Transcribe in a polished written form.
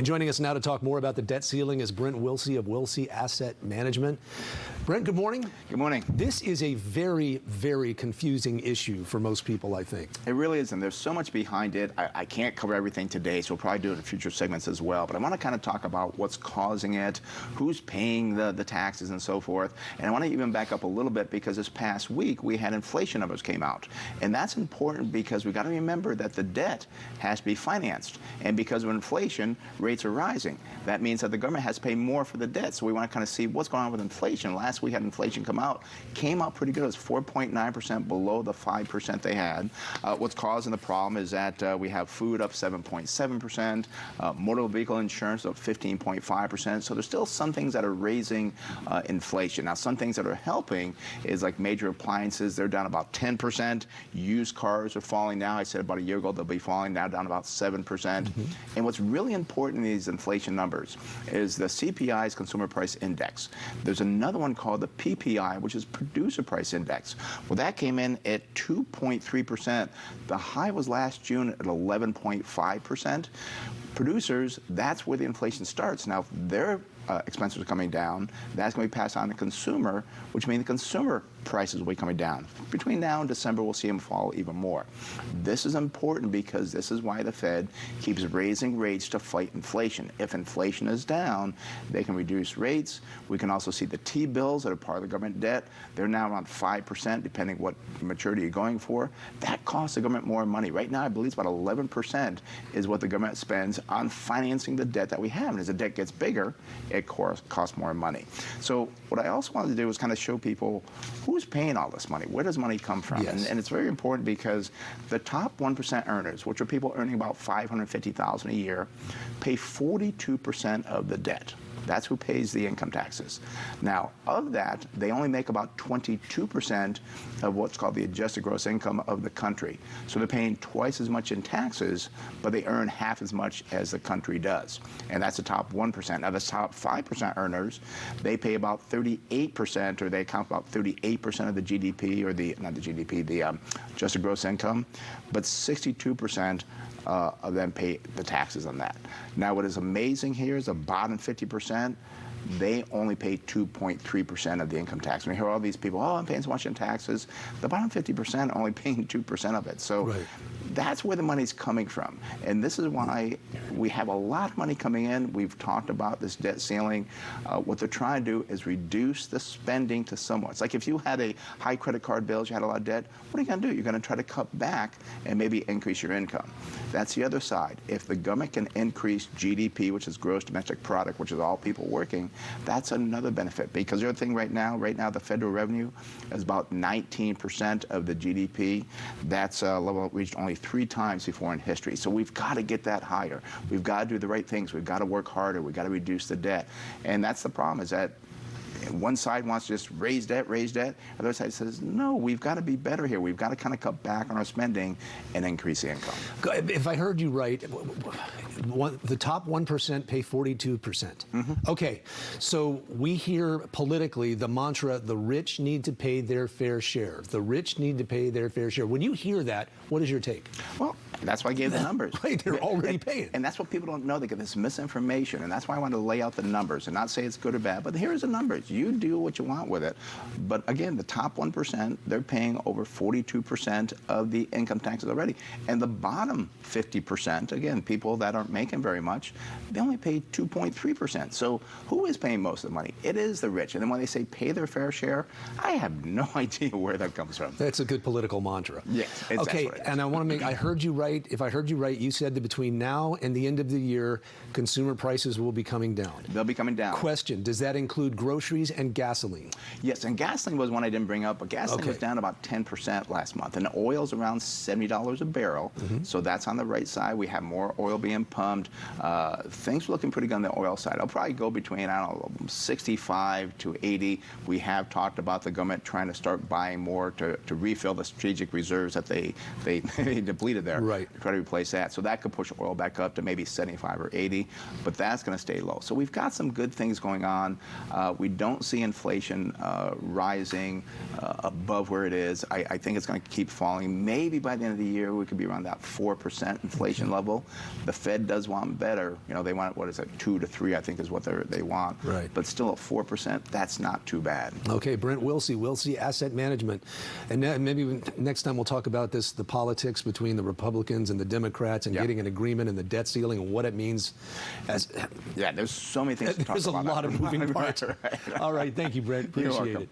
And joining us now to talk more about the debt ceiling is Brent Wilsey of Wilsey Asset Management. Brent, good morning. Good morning. This is a very, very confusing issue for most people, I think. It really is, and there's so much behind it. I can't cover everything today, so we'll probably do it in future segments as well. But I want to kind of talk about what's causing it, who's paying the taxes and so forth. And I want to even back up a little bit because this past week we had inflation numbers came out. And that's important because we got to remember that the debt has to be financed. And because of inflation, rates are rising. That means that the government has to pay more for the debt. So we want to kind of see what's going on with inflation. Last week had inflation came out pretty good. It was 4.9% below the 5% they had. What's causing the problem is that we have food up 7.7%, motor vehicle insurance up 15.5%. So there's still some things that are raising inflation. Now, some things that are helping is like major appliances. They're down about 10%. Used cars are falling now. I said about a year ago they'll be falling now down about 7%. Mm-hmm. And what's really important in these inflation numbers is the CPI's Consumer Price Index. There's another one called the PPI, which is Producer Price Index. Well, that came in at 2.3%. The high was last June at 11.5%. Producers, that's where the inflation starts. Now, if their expenses are coming down, that's going to be passed on to consumer, which means the consumer prices will be coming down. Between now and December, we'll see them fall even more. This is important because this is why the Fed keeps raising rates to fight inflation. If inflation is down, they can reduce rates. We can also see the T-bills that are part of the government debt. They're now around 5%, depending what maturity you're going for. That costs the government more money. Right now, I believe it's about 11% is what the government spends on financing the debt that we have. And as the debt gets bigger, it costs more money. So what I also wanted to do was kind of show people who's paying all this money. Where does money come from? Yes. And it's very important because the top 1% earners, which are people earning about $550,000 a year, pay 42% of the debt. That's who pays the income taxes. Now, of that, they only make about 22% of what's called the adjusted gross income of the country. So they're paying twice as much in taxes, but they earn half as much as the country does. And that's the top 1%. Now, the top 5% earners, they pay about 38%, or they account for about 38% of the GDP, or the adjusted gross income, but 62% of them pay the taxes on that. Now, what is amazing here is the bottom 50%, they only pay 2.3% of the income tax. When you hear all these people, oh, I'm paying so much in taxes, the bottom 50% are only paying 2% of it. So right. That's where the money's coming from. And this is why we have a lot of money coming in. We've talked about this debt ceiling. What they're trying to do is reduce the spending to somewhat. It's like if you had a high credit card bills, you had a lot of debt, what are you going to do? You're going to try to cut back and maybe increase your income. That's the other side. If the government can increase GDP, which is gross domestic product, which is all people working, that's another benefit. Because the other thing right now the federal revenue is about 19% of the GDP. That's a level reached only 3 times before in history. So we've got to get that higher. We've got to do the right things. We've got to work harder. We've got to reduce the debt. And that's the problem, is that one side wants to just raise debt. The other side says, no, we've got to be better here. We've got to kind of cut back on our spending and increase the income. If I heard you right, the top 1% pay 42%. Mm-hmm. Okay, so we hear politically the mantra, the rich need to pay their fair share. The rich need to pay their fair share. When you hear that, what is your take? Well, that's why I gave the numbers. Right, they're already paying. And that's what people don't know. They get this misinformation. And that's why I wanted to lay out the numbers and not say it's good or bad. But here's the numbers. You do what you want with it. But again, the top 1%, they're paying over 42% of the income taxes already. And the bottom 50%, again, people that aren't making very much, they only pay 2.3%. So who is paying most of the money? It is the rich. And then when they say pay their fair share, I have no idea where that comes from. That's a good political mantra. Yes. Okay, and I want to make, I heard you right. If I heard you right, you said that between now and the end of the year, consumer prices will be coming down. They'll be coming down. Question, does that include groceries and gasoline? Yes, and gasoline was one I didn't bring up, but gasoline was down about 10% last month, and oil's around $70 a barrel, so that's on the right side. We have more oil being pumped. Things are looking pretty good on the oil side. I'll probably go between, I don't know, 65 to 80. We have talked about the government trying to start buying more to refill the strategic reserves that they depleted there. Right. Right. Try to replace that. So that could push oil back up to maybe 75 or 80, but that's going to stay low. So we've got some good things going on. We don't see inflation rising above where it is. I think it's going to keep falling. Maybe by the end of the year, we could be around that 4% inflation level. The Fed does want better. You know, they want, what is it, 2 to 3, I think is what they want. Right. But still at 4%, that's not too bad. Okay, Brent Wilsey, Wilsey Asset Management. And maybe next time we'll talk about this, the politics between the Republicans and the Democrats and getting an agreement and the debt ceiling and what it means. Yeah, there's so many things to talk about. There's a lot of moving parts. Right. All right, thank you, Brent. Appreciate it.